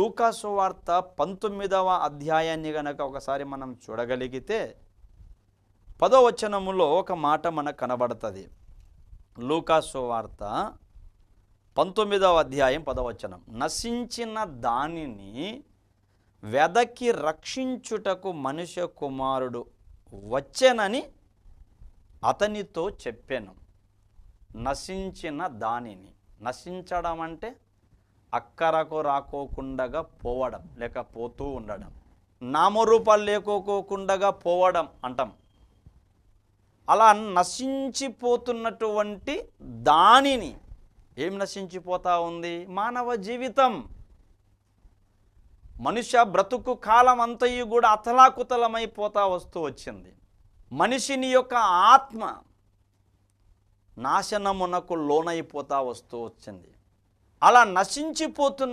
లూకా సువార్త 19వ అధ్యాయాన్ని గనక ఒకసారి మనం చూడగలిగితే 10వ వచనములో ఒక మాట మనకు కనబడుతుంది. లూకా సువార్త 19వ అధ్యాయం 10వ వచనం. నశించిన దానిని వెదకి రక్షించుటకు మనుష్య కుమారుడు వచ్చెనని అతనితో చెప్పాను. నశించిన దానిని, నశించడం అంటే అక్కరకు రాకోకుండగా పోవడం, లేక పోతూ ఉండడం, నామరూపాలు లేకోకుండా పోవడం అంటాం. అలా నశించిపోతున్నటువంటి దానిని, ఏం నశించిపోతా ఉంది? మానవ జీవితం. మనుష్య బ్రతుకు కాలం అంతయు కూడా అతలాకుతలమైపోతా వస్తూ వచ్చింది. మనిషిని యొక్క ఆత్మ నాశనమునకు లోనైపోతా వస్తూ వచ్చింది. అలా నశించిపోతున్న